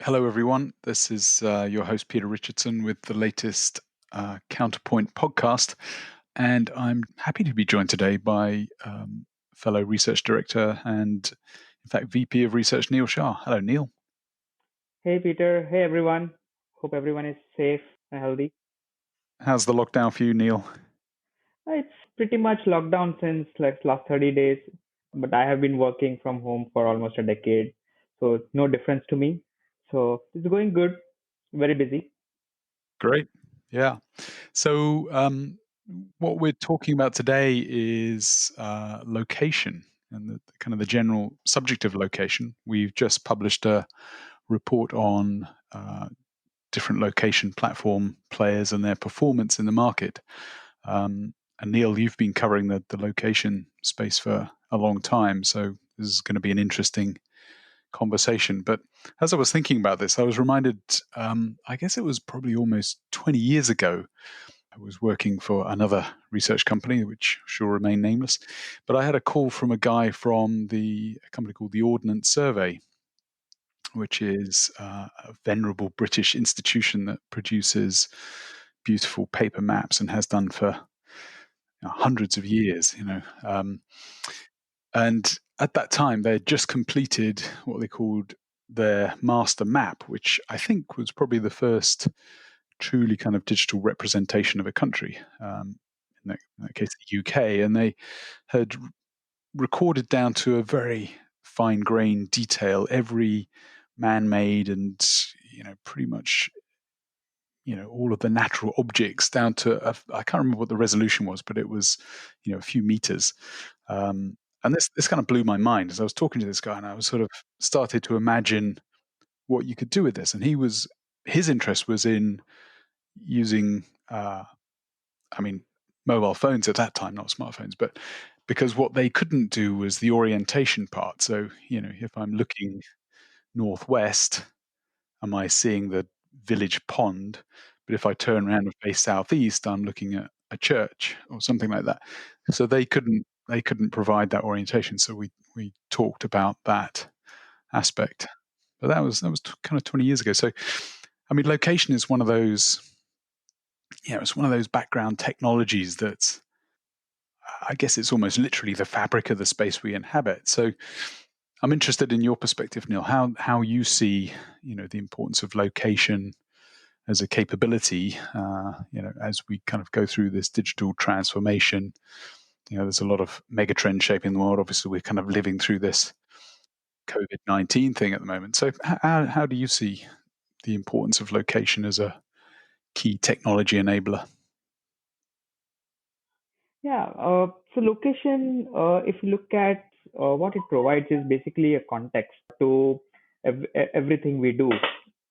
Hello, everyone. This is your host, Peter Richardson, with the latest Counterpoint podcast. And I'm happy to be joined today by fellow research director and, in fact, VP of Research, Neil Shah. Hello, Neil. Hey Peter, hey everyone. Hope everyone is safe and healthy. How's the lockdown for you, Neil? It's pretty much lockdown since like last 30 days, but I have been working from home for almost a decade, so no difference to me. So it's going good, very busy. Great. Yeah. So, what we're talking about today is location and the kind of the general subject of location. We've just published a report on different location platform players and their performance in the market. And Neil, you've been covering the location space for a long time, so this is going to be an interesting conversation. But as I was thinking about this, I was reminded, I guess it was probably almost 20 years ago. I was working for another research company, which shall remain nameless. But I had a call from a guy from a company called the Ordnance Survey, which is a venerable British institution that produces beautiful paper maps and has done for hundreds of years. And at that time, they had just completed what they called their master map, which I think was probably the first truly kind of digital representation of a country. In that case, the UK, and they had recorded down to a very fine grained detail every man-made and pretty much all of the natural objects down to I can't remember what the resolution was, but it was a few meters. And this kind of blew my mind as I was talking to this guy, and I was sort of started to imagine what you could do with this. And his interest was in using I mean, mobile phones at that time, not smartphones, but because what they couldn't do was the orientation part. So, if I'm looking northwest, am I seeing the village pond? But if I turn around and face southeast, I'm looking at a church or something like that. So they couldn't provide that orientation. So we talked about that aspect. But that was kind of 20 years ago. So, I mean, location is one of those, it's one of those background technologies that I guess it's almost literally the fabric of the space we inhabit. So I'm interested in your perspective, Neil, how you see, the importance of location as a capability, as we kind of go through this digital transformation. There's a lot of mega trends shaping the world. Obviously, we're kind of living through this COVID-19 thing at the moment. So how do you see the importance of location as a key technology enabler? Yeah, so location, if you look at what it provides, is basically a context to everything we do,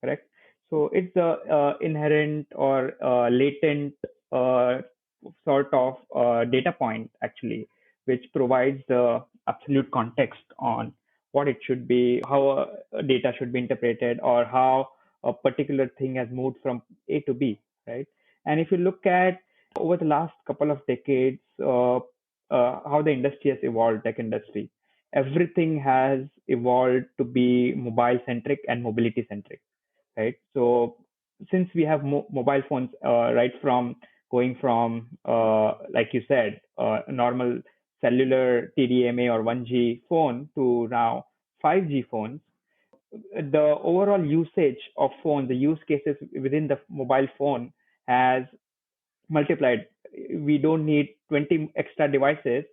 correct? So it's the inherent or latent uh, sort of data point, actually, which provides the absolute context on what it should be, how data should be interpreted, or how a particular thing has moved from A to B, right? And if you look at over the last couple of decades, how the industry has evolved, tech industry, everything has evolved to be mobile centric and mobility centric, right? So since we have mobile phones, right from going from, like you said, normal cellular TDMA or 1G phone to now 5G phones, the overall usage of phones, the use cases within the mobile phone has multiplied. We don't need 20 extra devices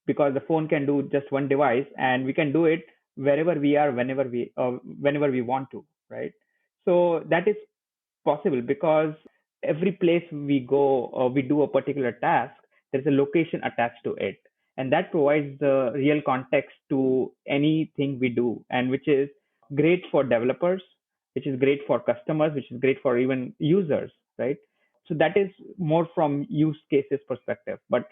because the phone can do just one device, and we can do it wherever we are, whenever we want to, right? So that is possible because every place we go or we do a particular task, there's a location attached to it. And that provides the real context to anything we do, and which is great for developers, which is great for customers, which is great for even users, right? So that is more from use cases perspective. But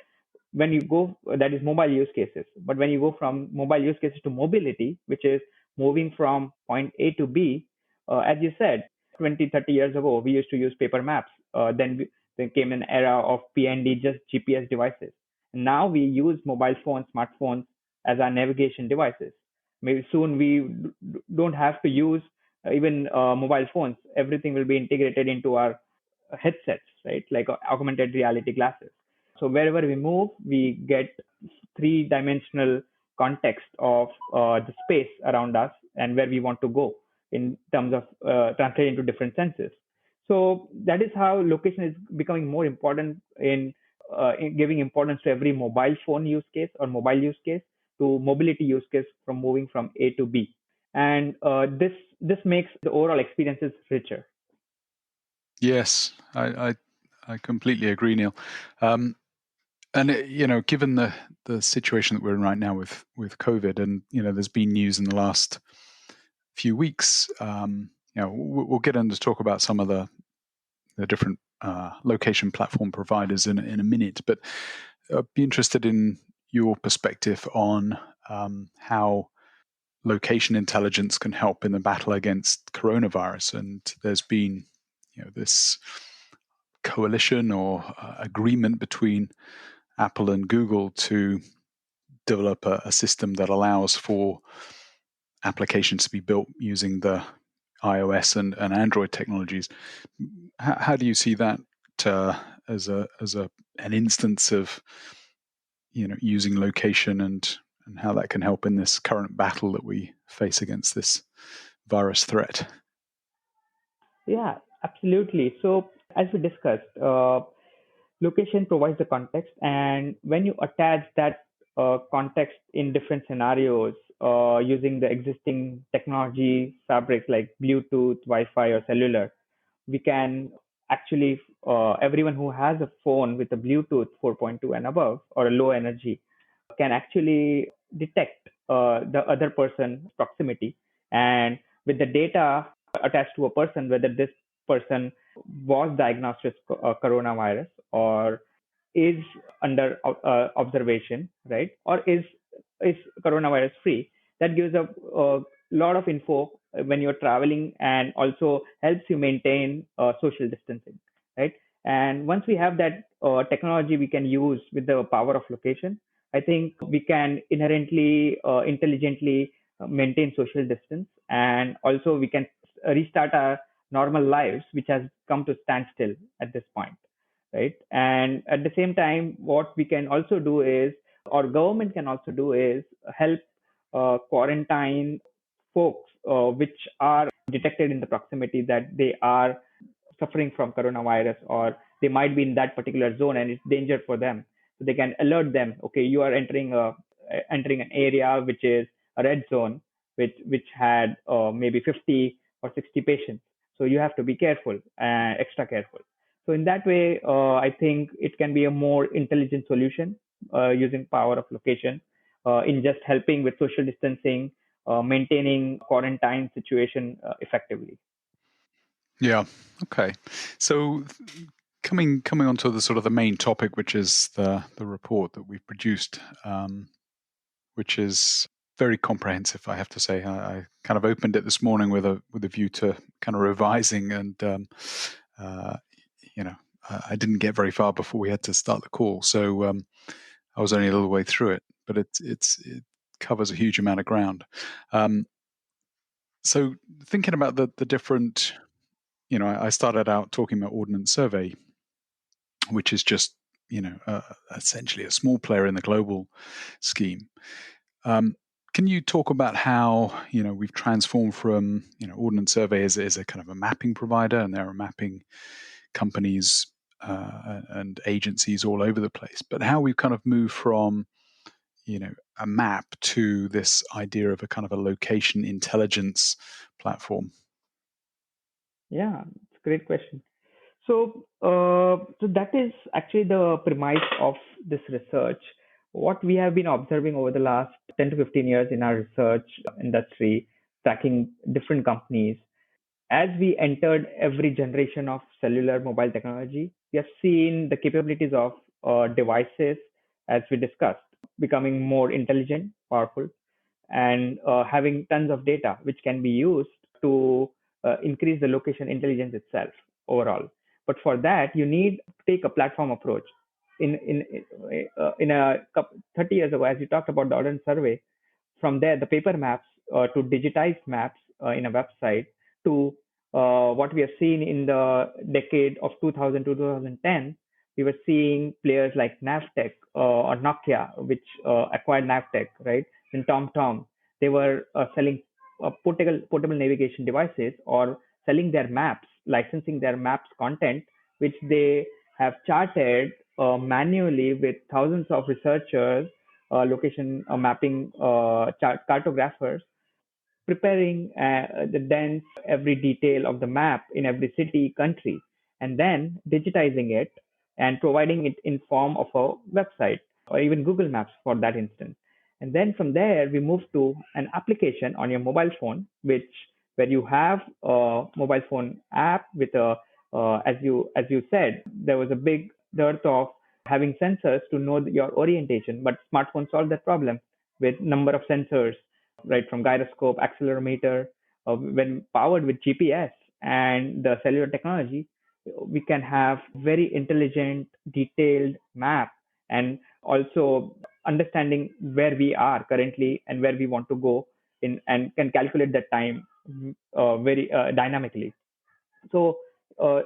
when you go, that is mobile use cases. But when you go from mobile use cases to mobility, which is moving from point A to B, as you said, 20, 30 years ago, we used to use paper maps. Then came an era of PND, just GPS devices. Now we use mobile phones, smartphones as our navigation devices. Maybe soon we don't have to use even mobile phones, everything will be integrated into our headsets, right? Like augmented reality glasses. So wherever we move, we get three-dimensional context of the space around us and where we want to go in terms of translating into different senses. So that is how location is becoming more important in giving importance to every mobile phone use case or mobile use case to mobility use case from moving from A to B. And this makes the overall experiences richer. Yes, I completely agree, Neil. And given the situation that we're in right now with COVID, and there's been news in the last few weeks. We'll get into talk about some of the different location platform providers in a minute, but I'd be interested in your perspective on how location intelligence can help in the battle against coronavirus. And there's been, this coalition or agreement between Apple and Google to develop a system that allows for applications to be built using the iOS and Android technologies. How do you see that as an instance of using location and how that can help in this current battle that we face against this virus threat? Yeah, absolutely. So as we discussed, location provides the context, and when you attach that context in different scenarios using the existing technology fabrics like Bluetooth, Wi-Fi, or cellular, we can actually everyone who has a phone with a Bluetooth 4.2 and above or a low energy can actually detect the other person's proximity, and with the data attached to a person, whether this person was diagnosed with coronavirus or is under observation, right, or is coronavirus free. That gives a lot of info when you're traveling and also helps you maintain social distancing, right? And once we have that technology we can use with the power of location, I think we can inherently intelligently maintain social distance, and also we can restart our normal lives which has come to standstill at this point, right? And at the same time, what we can also do is, or government can also do is help quarantine folks which are detected in the proximity that they are suffering from coronavirus, or they might be in that particular zone and it's danger for them. So they can alert them, okay, you are entering an area which is a red zone, which had maybe 50 or 60 patients. So you have to be careful, extra careful. So in that way, I think it can be a more intelligent solution using power of location in just helping with social distancing, maintaining quarantine situation effectively. Yeah. Okay. So coming on to the sort of the main topic, which is the report that we've produced, which is very comprehensive, I have to say. I kind of opened it this morning with a view to kind of revising, and uh, I didn't get very far before we had to start the call, so I was only a little way through it. But it covers a huge amount of ground. So thinking about the different, I started out talking about Ordnance Survey, which is just essentially a small player in the global scheme. Can you talk about how we've transformed from Ordnance Survey as a kind of a mapping provider, and there are mapping companies and agencies all over the place, but how we've kind of moved from a map to this idea of a kind of a location intelligence platform? Yeah, it's a great question. So that is actually the premise of this research. What we have been observing over the last 10 to 15 years in our research industry, tracking different companies, as we entered every generation of cellular mobile technology, we have seen the capabilities of devices, as we discussed, becoming more intelligent, powerful, and having tons of data which can be used to increase the location intelligence itself overall. But for that, you need to take a platform approach. In a 30 years ago, as you talked about the Ordnance Survey, from there the paper maps to digitized maps in a website, to what we have seen in the decade of 2000 to 2010, we were seeing players like Navtech or Nokia, which acquired Navtech, right? And TomTom, they were selling portable navigation devices or selling their maps, licensing their maps content, which they have charted manually with thousands of researchers, location mapping cartographers, preparing the dense every detail of the map in every city, country, and then digitizing it and providing it in form of a website or even Google Maps for that instance. And then from there, we move to an application on your mobile phone, which where you have a mobile phone app with a, as you said, there was a big dearth of having sensors to know your orientation, but smartphones solve that problem with number of sensors, right, from gyroscope, accelerometer. When powered with GPS and the cellular technology, we can have very intelligent, detailed map, and also understanding where we are currently and where we want to go in, and can calculate that time very dynamically. So, uh,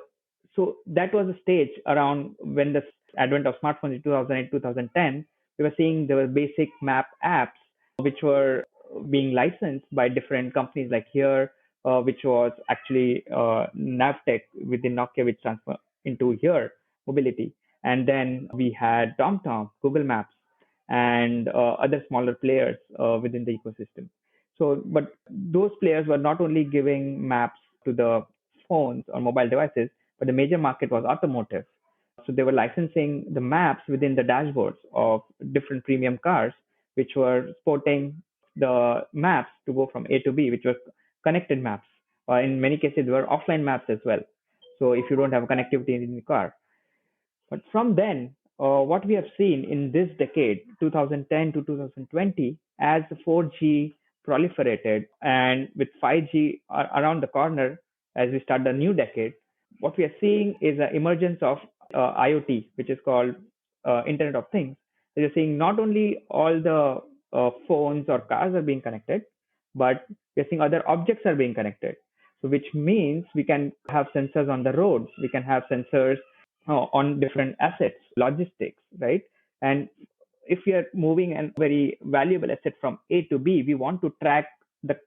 so that was a stage around when the advent of smartphones in 2008, 2010. We were seeing the basic map apps, which were being licensed by different companies like here, which was actually Navtech within Nokia, which transferred into here mobility. And then we had TomTom, Google Maps, and other smaller players within the ecosystem. So, but those players were not only giving maps to the phones or mobile devices, but the major market was automotive. So they were licensing the maps within the dashboards of different premium cars, which were sporting the maps to go from A to B, which was connected maps. In many cases, they were offline maps as well. So if you don't have connectivity in the car, but from then, what we have seen in this decade, 2010 to 2020, as the 4G proliferated and with 5G around the corner as we start the new decade, what we are seeing is an emergence of IoT, which is called Internet of Things. So you're seeing not only all the phones or cars are being connected, but we're seeing other objects are being connected. So which means we can have sensors on the roads, we can have sensors on different assets, logistics, right? And if we are moving a very valuable asset from A to B, we want to track the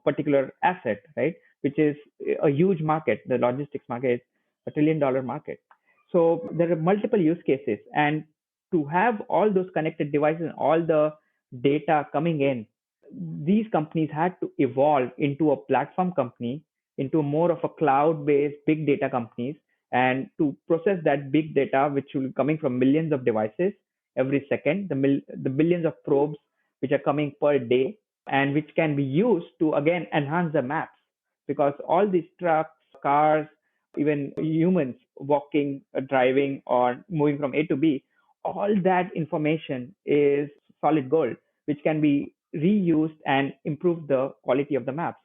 particular asset, right? Which is a huge market. The logistics market is $1 trillion market. So there are multiple use cases, and to have all those connected devices and all the data coming in, these companies had to evolve into a platform company, into more of a cloud-based big data companies, and to process that big data, which will be coming from millions of devices every second, the billions of probes which are coming per day, and which can be used to again enhance the maps, because all these trucks, cars, even humans walking, driving, or moving from A to B, all that information is solid gold, which can be reused and improve the quality of the maps.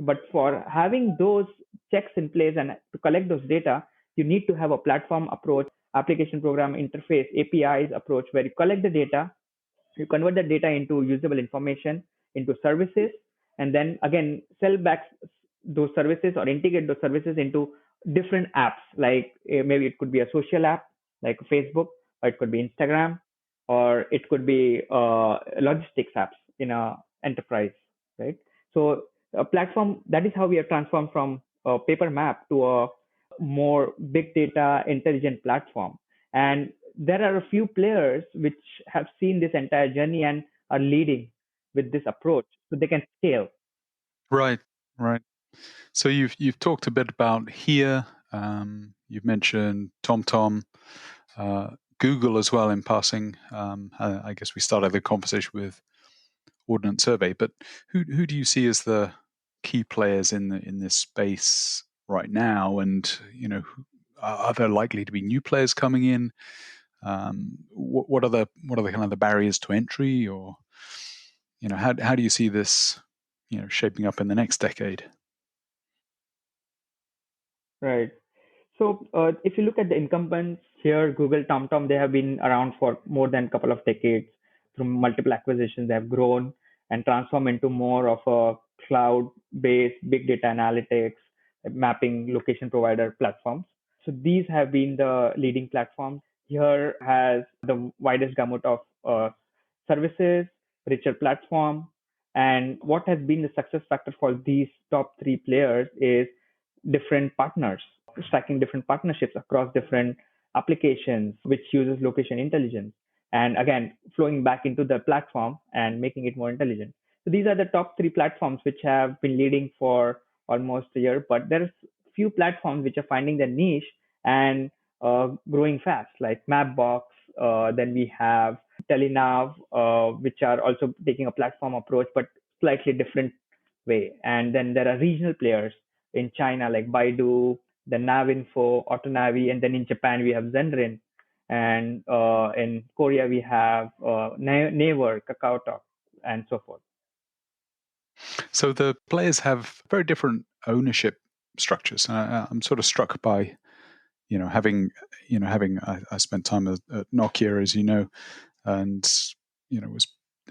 But for having those checks in place and to collect those data, you need to have a platform approach, application program interface, APIs approach, where you collect the data, you convert the data into usable information, into services, and then again sell back those services or integrate those services into different apps. Like maybe it could be a social app like Facebook, or it could be Instagram, or it could be logistics apps in a enterprise, right? So a platform, that is how we have transformed from a paper map to a more big data intelligent platform. And there are a few players which have seen this entire journey and are leading with this approach so they can scale. Right, right. So you've talked a bit about here. You've mentioned TomTom, Google as well in passing. I guess we started the conversation with Ordnance Survey, but who do you see as the key players in this space right now? And are there likely to be new players coming in? What are the kind of the barriers to entry, or how do you see this shaping up in the next decade? Right. So if you look at the incumbents here, Google, TomTom, they have been around for more than a couple of decades. Through multiple acquisitions, they have grown and transformed into more of a cloud-based big data analytics, mapping location provider platforms. So these have been the leading platforms. Here has the widest gamut of services, richer platform, and what has been the success factor for these top three players is different partners, striking different partnerships across different applications, which uses location intelligence. And again, flowing back into the platform and making it more intelligent. So these are the top three platforms which have been leading for almost a year, but there's few platforms which are finding their niche and growing fast, like Mapbox. Then we have Telenav, which are also taking a platform approach, but slightly different way. And then there are regional players in China like Baidu, then Navinfo, AutoNavi, and then in Japan we have Zenrin, and in Korea we have Naver, KakaoTalk, and so forth. So the players have very different ownership structures. I'm sort of struck by, having I spent time at Nokia, as you know, and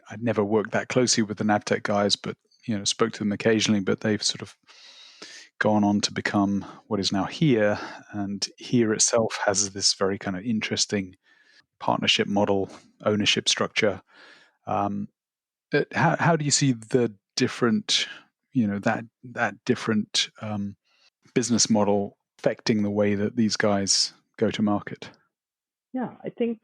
I'd never worked that closely with the Navtech guys, but spoke to them occasionally. But they've sort of gone on to become what is now HERE, and HERE itself has this very kind of interesting partnership model, ownership structure. How do you see the different, that different business model affecting the way that these guys go to market? Yeah, I think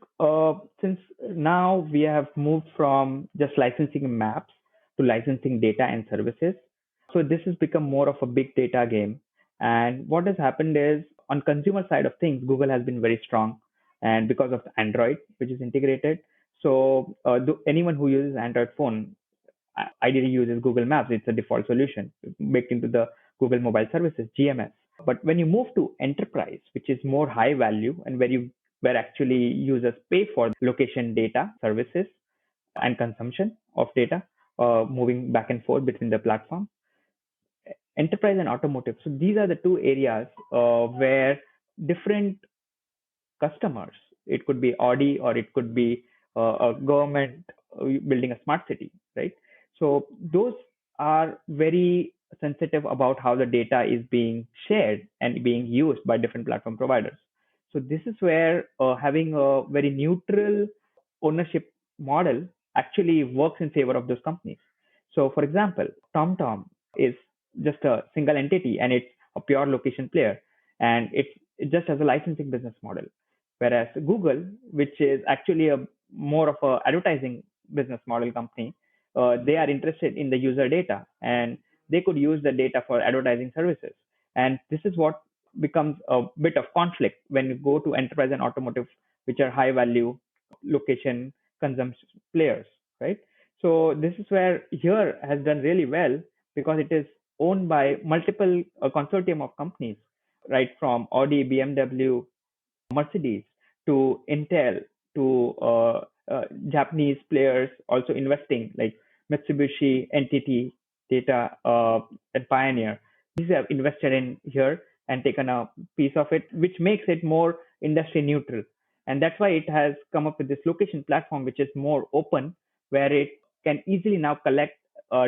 since now we have moved from just licensing maps to licensing data and services, so this has become more of a big data game. And what has happened is on consumer side of things, Google has been very strong, and because of Android, which is integrated, so anyone who uses Android phone ideally uses Google Maps. It's a default solution baked into the Google Mobile Services (GMS). But when you move to enterprise, which is more high value and where actually users pay for location data services and consumption of data, moving back and forth between the platform, enterprise and automotive. So these are the two areas where different customers, it could be Audi or it could be a government building a smart city, right? So those are very sensitive about how the data is being shared and being used by different platform providers. So this is where having a very neutral ownership model actually works in favor of those companies. So for example, TomTom is just a single entity and it's a pure location player, and it just has a licensing business model. Whereas Google, which is actually a more of a advertising business model company, they are interested in the user data and they could use the data for advertising services. And this is what becomes a bit of conflict when you go to enterprise and automotive, which are high value location consumption players, right? So this is where HERE has done really well because it is owned by multiple consortium of companies, right from Audi, BMW, Mercedes to Intel to Japanese players also investing like Mitsubishi, NTT, Data, and Pioneer. These have invested in HERE and taken a piece of it, which makes it more industry neutral. And that's why it has come up with this location platform, which is more open, where it can easily now collect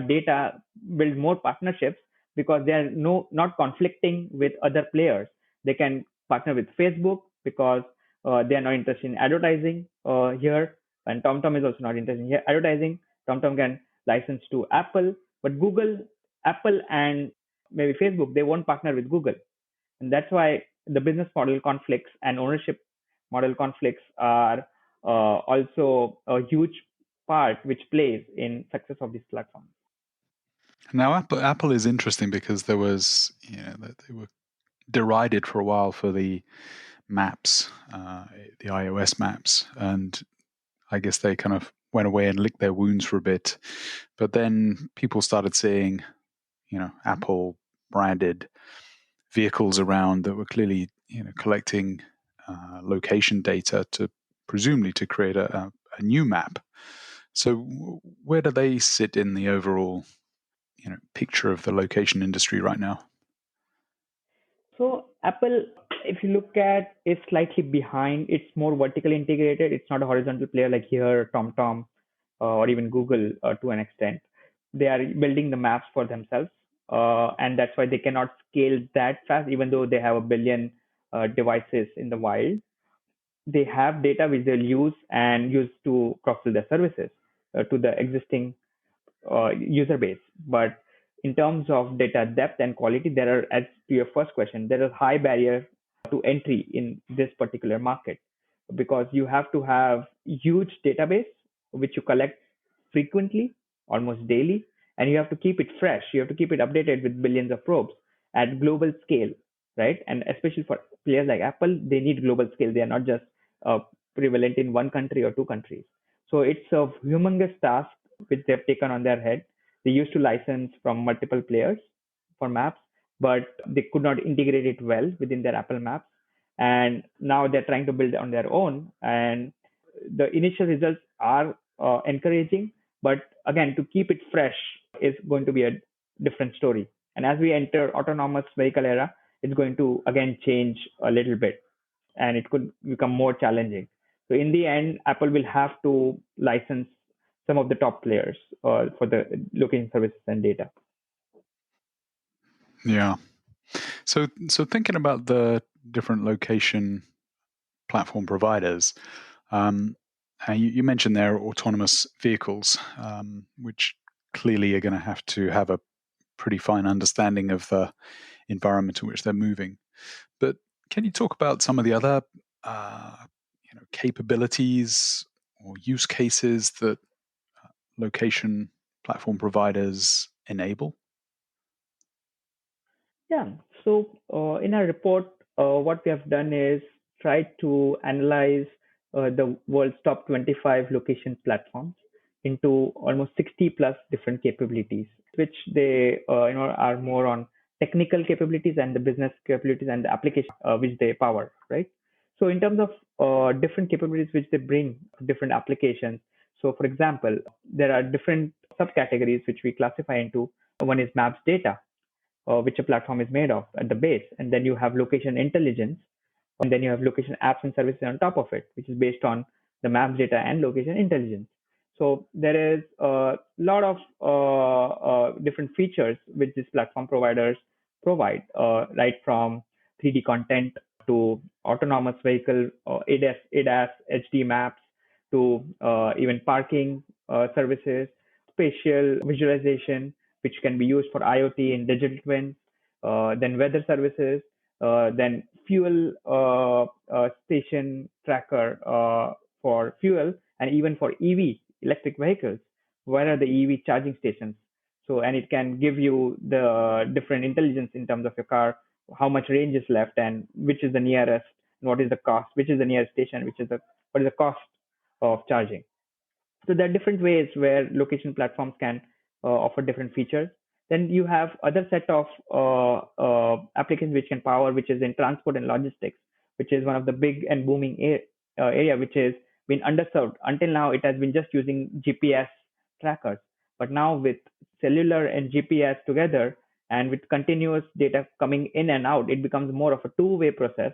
data, build more partnerships because they are not conflicting with other players. They can partner with Facebook because they are not interested in advertising here, and TomTom is also not interested in advertising. TomTom can license to Apple, but Google, Apple, and maybe Facebook, they won't partner with Google, and that's why the business model conflicts and ownership model conflicts are also a huge part which plays in success of this platform. Now, Apple is interesting because there was, they were derided for a while for the maps, the iOS maps, and I guess they kind of went away and licked their wounds for a bit. But then people started seeing, Apple branded vehicles around that were clearly, collecting location data to presumably to create a new map. So where do they sit in the overall, picture of the location industry right now? So Apple, if you look at, is slightly behind. It's more vertically integrated. It's not a horizontal player like here, TomTom, or even Google to an extent. they are building the maps for themselves, and that's why they cannot scale that fast, even though they have a billion devices in the wild. They have data which they'll use to cross-sell their services to the existing user base. But in terms of data depth and quality, there are, as to your first question, there is high barrier to entry in this particular market because you have to have huge database which you collect frequently, almost daily, and you have to keep it fresh. You have to keep it updated with billions of probes at global scale, right? And especially for players like Apple, they need global scale. They are not just uh, prevalent in one country or two countries. So it's a humongous task which they've taken on their head. They used to license from multiple players for maps, but they could not integrate it well within their Apple Maps. And now they're trying to build on their own. And the initial results are encouraging, but again, to keep it fresh is going to be a different story. And as we enter autonomous vehicle era, it's going to again change a little bit, and it could become more challenging. So in the end, Apple will have to license some of the top players for the location services and data. Yeah. So thinking about the different location platform providers, um, you mentioned there autonomous vehicles, which clearly are going to have a pretty fine understanding of the environment in which they're moving. But can you talk about some of the other capabilities or use cases that location platform providers enable? Yeah. So in our report, what we have done is tried to analyze the world's top 25 location platforms into almost 60 plus different capabilities, which they are more on technical capabilities and the business capabilities and the application which they power, right? So in terms of different capabilities which they bring to different applications. So for example, there are different subcategories which we classify into. One is maps data, which a platform is made of at the base. And then you have location intelligence, and then you have location apps and services on top of it, which is based on the maps data and location intelligence. So there is a lot of different features which these platform providers provide, right from 3D content to autonomous vehicle, ADAS, HD maps, to even parking services, spatial visualization, which can be used for IoT and digital twins, then weather services, then fuel station tracker for fuel, and even for EV, electric vehicles. Where are the EV charging stations? So, and it can give you the different intelligence in terms of your car, how much range is left, and which is the nearest, and what is the cost, which is the nearest station, what is the cost of charging. So there are different ways where location platforms can offer different features. Then you have other set of applications which can power, which is in transport and logistics, which is one of the big and booming area, which is been underserved. Until now, it has been just using GPS trackers, but now with cellular and GPS together, and with continuous data coming in and out, it becomes more of a two-way process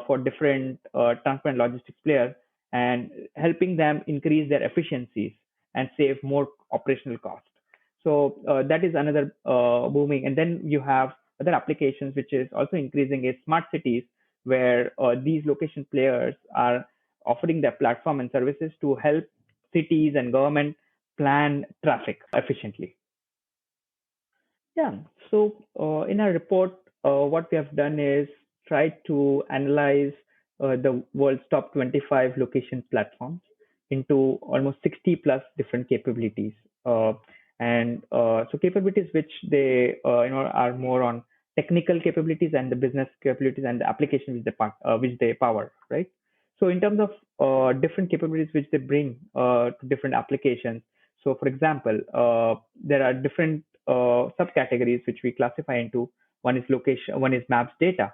for different transport and logistics players, and helping them increase their efficiencies and save more operational cost. So that is another booming. And then you have other applications which is also increasing is smart cities, where these location players are offering their platform and services to help cities and government plan traffic efficiently. Yeah. So in our report, what we have done is try to analyze the world's top 25 location platforms into almost 60 plus different capabilities. And so capabilities which they are more on technical capabilities and the business capabilities and the application which they power, right? So in terms of different capabilities which they bring to different applications. So for example, there are different subcategories which we classify into. One is maps data,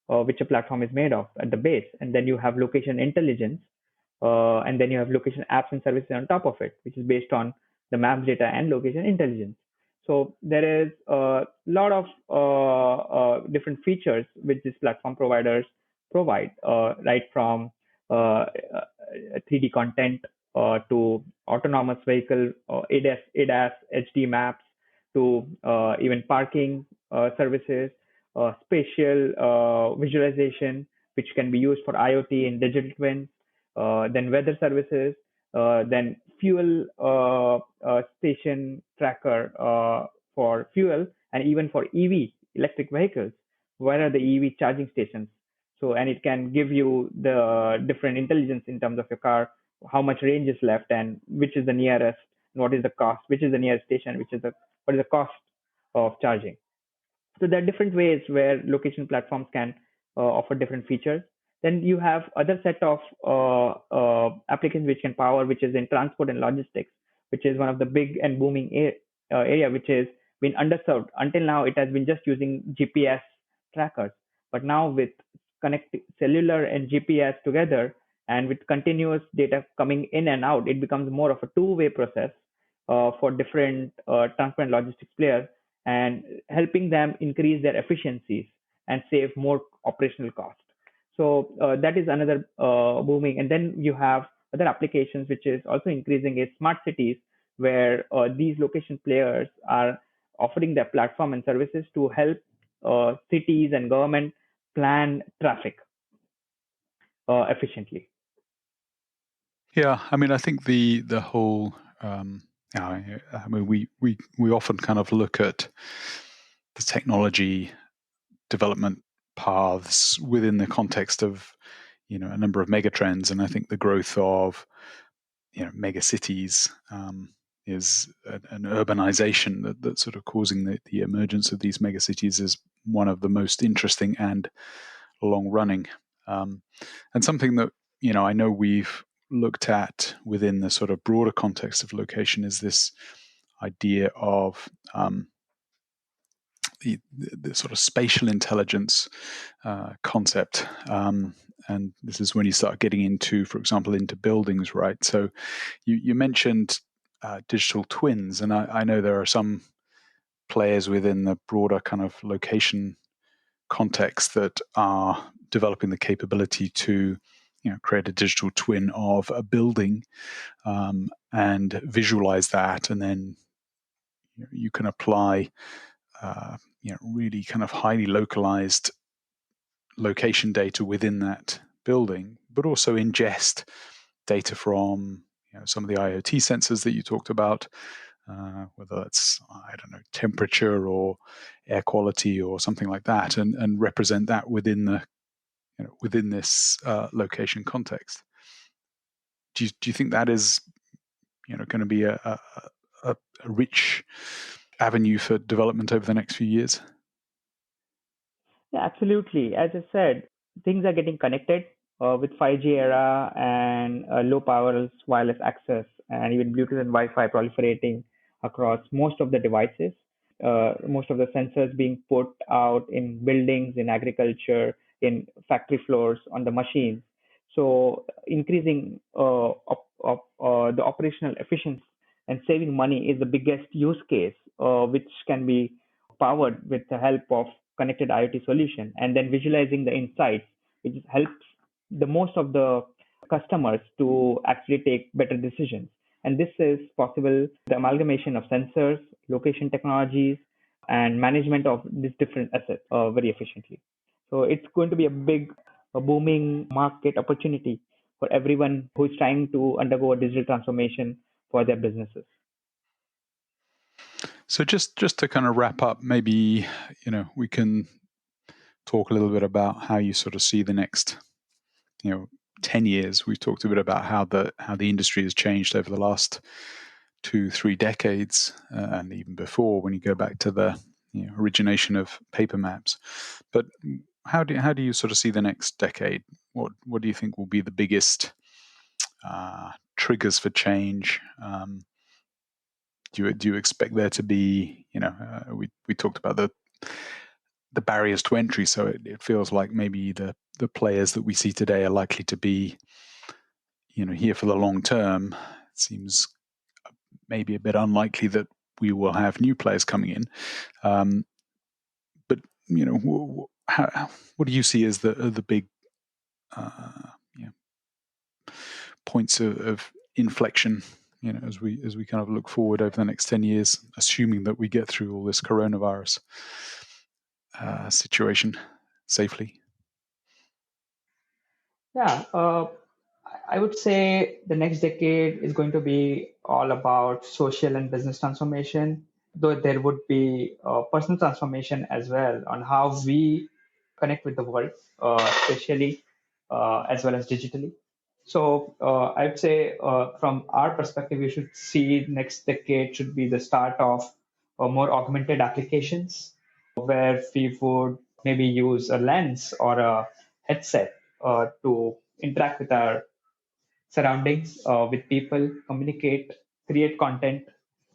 which a platform is made of at the base, and then you have location intelligence, and then you have location apps and services on top of it, which is based on the maps data and location intelligence. So there is a lot of different features which these platform providers provide, right from 3D content to autonomous vehicle ADAS HD maps to even parking services, spatial visualization, which can be used for IoT and digital twins, then weather services, then fuel station tracker for fuel, and even for EV electric vehicles. Where are the EV charging stations? So, and it can give you the different intelligence in terms of your car, how much range is left, and which is the nearest, and what is the cost, which is the nearest station, which is the what is the cost of charging. So there are different ways where location platforms can offer different features. Then you have other set of applications which can power, which is in transport and logistics, which is one of the big and booming area, which is been underserved. Until now, it has been just using GPS trackers, but now with connect cellular and GPS together, and with continuous data coming in and out, it becomes more of a two-way process for different transport and logistics players, and helping them increase their efficiencies and save more operational cost. So that is another booming. And then you have other applications which is also increasing is smart cities, where these location players are offering their platform and services to help cities and government plan traffic efficiently. Yeah, I mean, I think the whole, I mean, we often kind of look at the technology development paths within the context of, a number of megatrends, and I think the growth of, mega cities is an urbanization that's sort of causing the emergence of these mega cities is one of the most interesting and long running, and something that I know we've looked at within the sort of broader context of location is this idea of the sort of spatial intelligence concept. And this is when you start getting into, for example, into buildings, right? So you mentioned digital twins, and I know there are some players within the broader kind of location context that are developing the capability to create a digital twin of a building and visualize that, and then you can apply really kind of highly localized location data within that building, but also ingest data from some of the IoT sensors that you talked about, whether it's, I don't know, temperature or air quality or something like that, and represent that within the within this location context. Do you think that is going to be a rich avenue for development over the next few years? Yeah, absolutely. As I said, things are getting connected with 5G era and low power wireless access, and even Bluetooth and Wi-Fi proliferating across most of the devices. Most of the sensors being put out in buildings, in agriculture, in factory floors, on the machines. So increasing the operational efficiency and saving money is the biggest use case, which can be powered with the help of connected IoT solution, and then visualizing the insights, which helps the most of the customers to actually take better decisions. And this is possible the amalgamation of sensors, location technologies, and management of these different assets very efficiently. So it's going to be a booming market opportunity for everyone who is trying to undergo a digital transformation for their businesses. So just to kind of wrap up, maybe we can talk a little bit about how you sort of see the next 10 years. We've talked a bit about how the industry has changed over the last 2-3 decades, and even before when you go back to the origination of paper maps. But how do you sort of see the next decade? What do you think will be the biggest triggers for change? Do you expect there to be, we talked about the barriers to entry, so it feels like maybe the players that we see today are likely to be, here for the long term. It seems maybe a bit unlikely that we will have new players coming in. But what do you see as the big points of inflection, as we kind of look forward over the next 10 years, assuming that we get through all this coronavirus situation safely? Yeah, I would say the next decade is going to be all about social and business transformation, though there would be personal transformation as well on how we connect with the world, especially as well as digitally. So I would say from our perspective, we should see next decade should be the start of more augmented applications where we would maybe use a lens or a headset to interact with our surroundings, with people, communicate, create content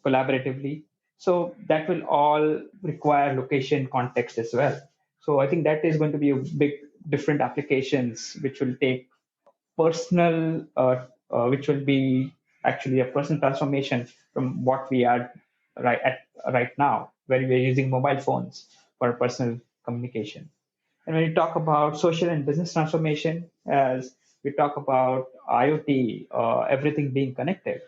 collaboratively. So that will all require location context as well. So I think that is going to be a big different applications which will take personal, which will be actually a personal transformation from what we are right now, where we are using mobile phones for personal communication. And when you talk about social and business transformation, as we talk about IoT, everything being connected,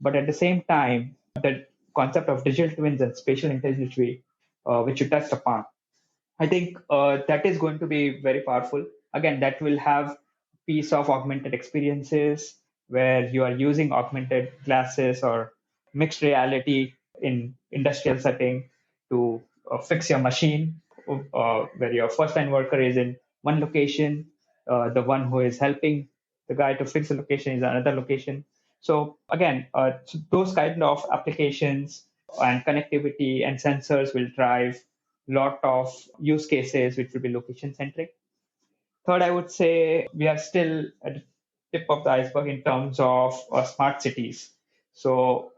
but at the same time, the concept of digital twins and spatial intelligence, which you touched upon, I think that is going to be very powerful. Again, that will have piece of augmented experiences where you are using augmented glasses or mixed reality in industrial setting to fix your machine, where your first line worker is in one location, the one who is helping the guy to fix the location is another location. So again, so those kind of applications and connectivity and sensors will drive lot of use cases which will be location centric. Third, I would say we are still at the tip of the iceberg in terms of smart cities. So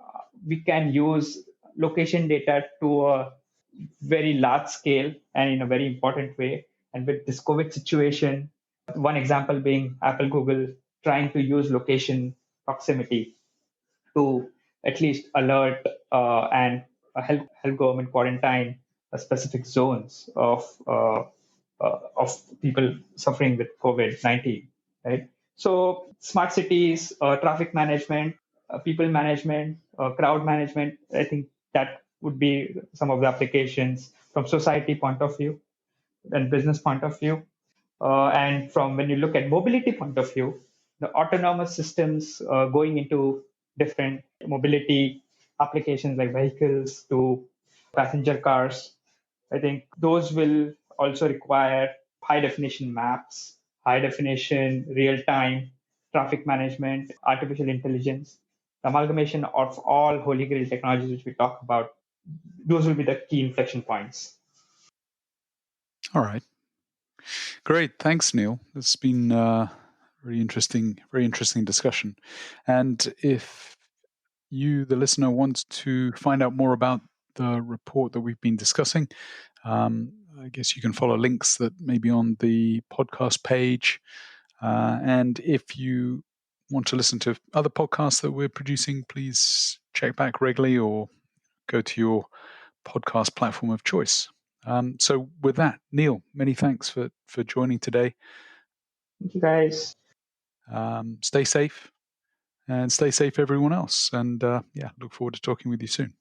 we can use location data to a very large scale and in a very important way. And with this COVID situation, one example being Apple, Google trying to use location proximity to at least alert and help government quarantine specific zones of people suffering with COVID-19, right? So smart cities, traffic management, people management, crowd management. I think that would be some of the applications from society point of view and business point of view. And from when you look at mobility point of view, the autonomous systems going into different mobility applications like vehicles to passenger cars, I think those will also require high definition maps, high definition real time traffic management, artificial intelligence, the amalgamation of all holy grail technologies which we talk about. Those will be the key inflection points. All right. Great. Thanks, Neil. It's been very interesting discussion. And if you, the listener, wants to find out more about the report that we've been discussing, I guess you can follow links that may be on the podcast page. And if you want to listen to other podcasts that we're producing, please check back regularly or go to your podcast platform of choice. So with that, Neil, many thanks for joining today. Thank you, guys. Stay safe and stay safe, everyone else. And look forward to talking with you soon.